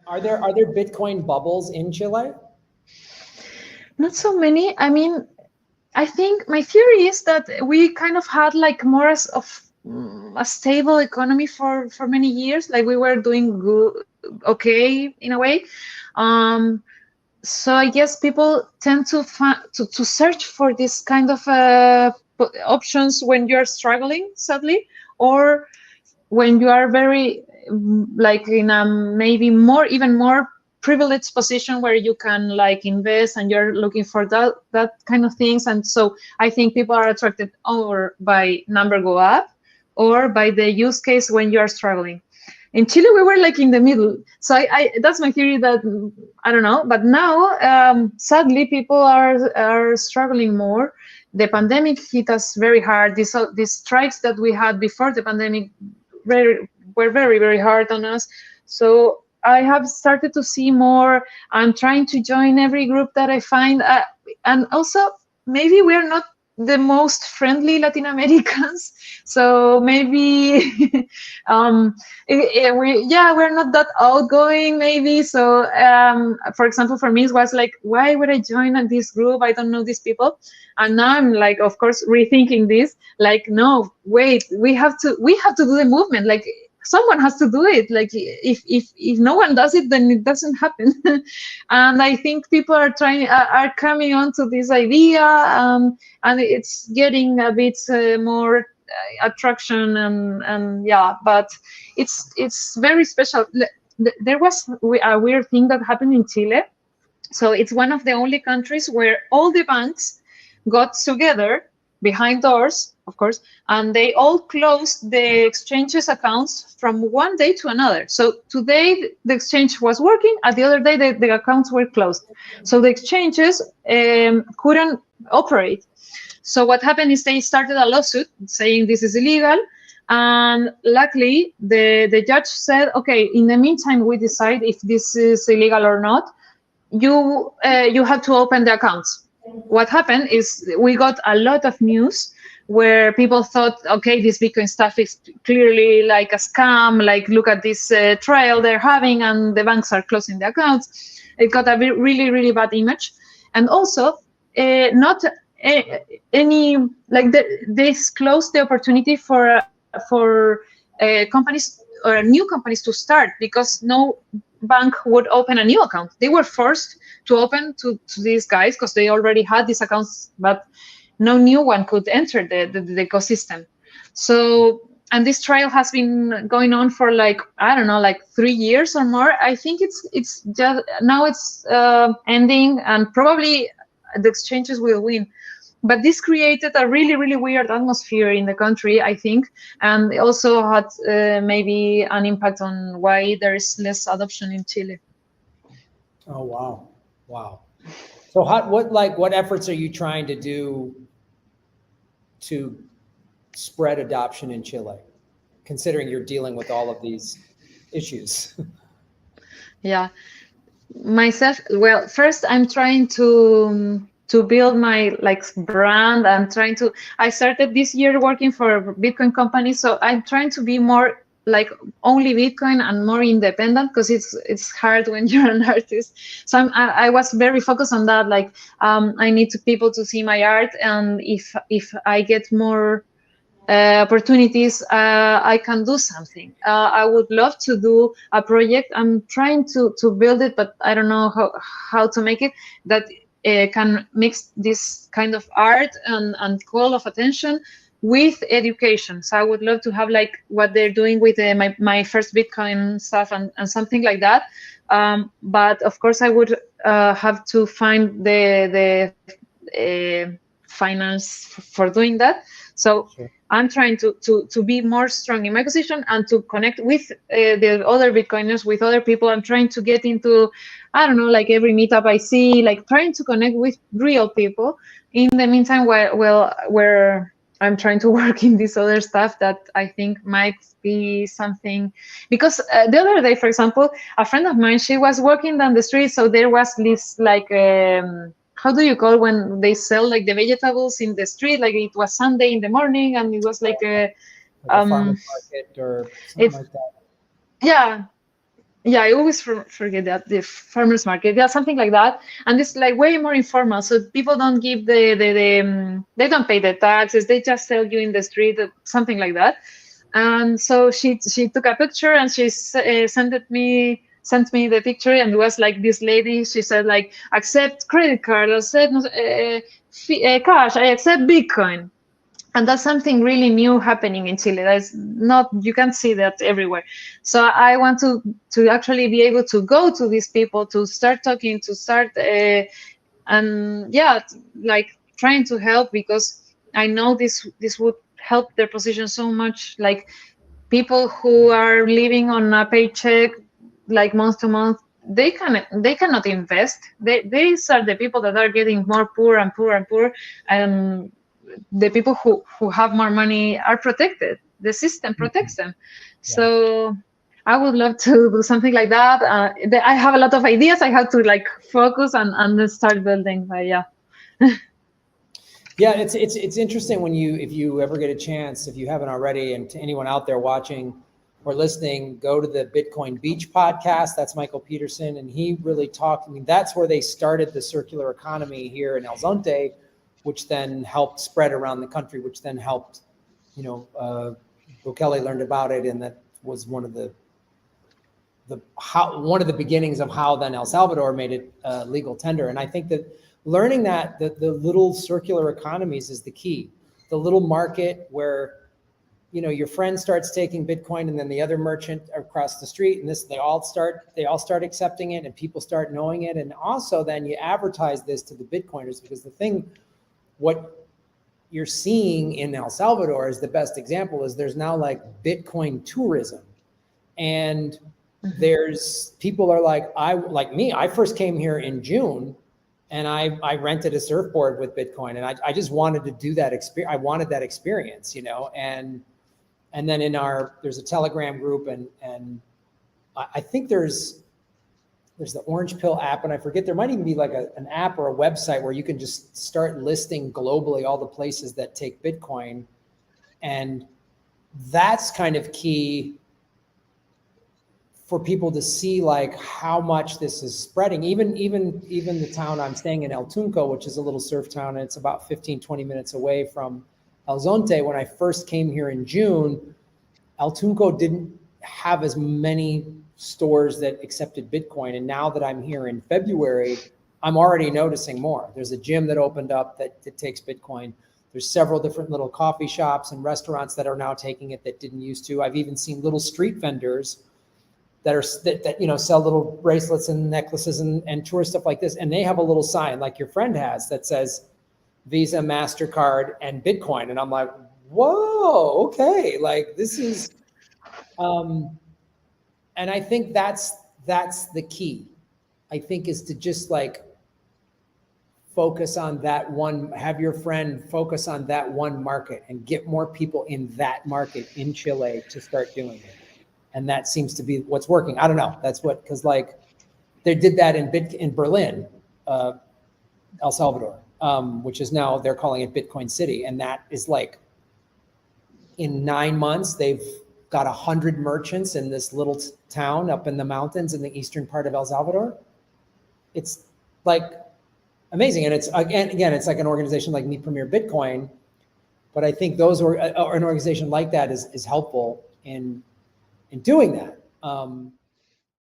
Are there Bitcoin bubbles in Chile? Not so many. I mean, I think my theory is that we kind of had like more as of a stable economy for many years. Like we were doing good, okay in a way. Um, so I guess people tend to search for this kind of options when you're struggling, sadly, or when you are very like in a maybe more even more privileged position where you can like invest and you're looking for that kind of things. And so I think people are attracted or by number go up or by the use case when you are struggling. In Chile we were like in the middle, so I that's my theory, that I don't know, but now sadly people are struggling more. The pandemic hit us very hard. These strikes that we had before the pandemic were very very hard on us. So I have started to see more. I'm trying to join every group that I find, and also maybe we're not the most friendly Latin Americans, so maybe we're not that outgoing maybe. So for example, for me it was like, why would I join this group? I don't know these people. And now I'm like, of course, rethinking this, like, no, wait, we have to do the movement. Like someone has to do it. Like if no one does it, then it doesn't happen. And I think people are coming on to this idea, and it's getting a bit more attraction, and yeah, but it's very special. There was a weird thing that happened in Chile. So it's one of the only countries where all the banks got together behind doors, of course, and they all closed the exchanges accounts from one day to another. So today the exchange was working, and the other day the accounts were closed. So the exchanges couldn't operate. So what happened is they started a lawsuit saying this is illegal. And luckily, the judge said, okay, in the meantime, we decide if this is illegal or not. You have to open the accounts. What happened is we got a lot of news where people thought, okay, this Bitcoin stuff is clearly like a scam. Like, look at this trial they're having, and the banks are closing the accounts. It got a really, really bad image. And also, not any like this closed the opportunity for companies or new companies to start, because no bank would open a new account. They were forced to open to these guys because they already had these accounts, but no new one could enter the ecosystem. So, and this trial has been going on for like, I don't know, like 3 years or more. I think it's just now it's ending, and probably the exchanges will win. But this created a really, really weird atmosphere in the country, I think, and it also had maybe an impact on why there is less adoption in Chile. Oh wow, wow. So what efforts are you trying to do to spread adoption in Chile, considering you're dealing with all of these issues? Yeah, myself. Well, first I'm trying to build my like brand. I started this year working for a Bitcoin company, so I'm trying to be more like only Bitcoin and more independent, because it's hard when you're an artist. So I was very focused on that. Like I need people to see my art, and if I get more opportunities, I can do something. I would love to do a project. I'm trying to build it, but I don't know how to make it that can mix this kind of art and call of attention with education. So I would love to have like what they're doing with my first Bitcoin stuff, and something like that. But of course, I would have to find the finance for doing that. So Sure. I'm trying to be more strong in my position and to connect with the other Bitcoiners, with other people. I'm trying to get into, I don't know, like every meetup I see, like trying to connect with real people. In the meantime, where I'm trying to work in this other stuff that I think might be something. Because the other day, for example, a friend of mine, she was walking down the street, so there was this like how do you call when they sell like the vegetables in the street? Like it was Sunday in the morning, and it was like a Like a um farmer's market or something it's like that. yeah, Yeah, I always forget that the farmers market, yeah, something like that, and it's like way more informal. So people don't give they don't pay the taxes. They just sell you in the street, something like that. And so she took a picture and she sent me the picture, and it was like this lady. She said like, accept credit card, accept cash, I accept Bitcoin. And that's something really new happening in Chile. That's not, you can't see that everywhere. So I want to actually be able to go to these people, to start talking, to start and yeah, like trying to help, because I know this would help their position so much. Like people who are living on a paycheck, like month to month, they cannot invest. These are the people that are getting more poor and poor and poor, and the people who have more money are protected. The system protects them. Yeah. So I would love to do something like that. I have a lot of ideas. I have to like focus and then start building. But yeah. Yeah, it's interesting when if you ever get a chance, if you haven't already, and to anyone out there watching or listening, go to the Bitcoin Beach podcast. That's Michael Peterson, and he really talked. I mean, that's where they started the circular economy here in El Zonte, which then helped spread around the country, which then helped, Bukele learned about it, and that was one of the beginnings of how then El Salvador made it legal tender. And I think that learning that the little circular economies is the key. The little market where, your friend starts taking Bitcoin, and then the other merchant across the street, and they all start accepting it, and people start knowing it. And also then you advertise this to the Bitcoiners, because what you're seeing in El Salvador is the best example is there's now like Bitcoin tourism. And there's people are like I first came here in June, and I rented a surfboard with Bitcoin, and I just wanted to do that experience. I wanted that experience, and then there's a Telegram group, and I think there's the Orange Pill app, and I forget, there might even be like an app or a website where you can just start listing globally all the places that take Bitcoin. And that's kind of key for people to see like how much this is spreading. Even the town I'm staying in, El Tunco, which is a little surf town, and it's about 15-20 minutes away from El Zonte. When I first came here in June, El Tunco didn't have as many stores that accepted Bitcoin. And now that I'm here in February, I'm already noticing more. There's a gym that opened up that takes Bitcoin. There's several different little coffee shops and restaurants that are now taking it that didn't used to. I've even seen little street vendors that sell little bracelets and necklaces and tourist stuff like this. And they have a little sign like your friend has that says Visa, MasterCard, and Bitcoin. And I'm like, whoa, okay. Like this is, and I think that's the key, I think, is to just like focus on that one, have your friend focus on that one market and get more people in that market in Chile to start doing it. And that seems to be what's working. I don't know. That's because like they did that in Berlin, El Salvador, which is now they're calling it Bitcoin City. And that is like in 9 months, they've got 100 merchants in this little town up in the mountains in the eastern part of El Salvador. It's like amazing. And it's again, it's like an organization like Me Premier Bitcoin. But I think or an organization like that is helpful in doing that.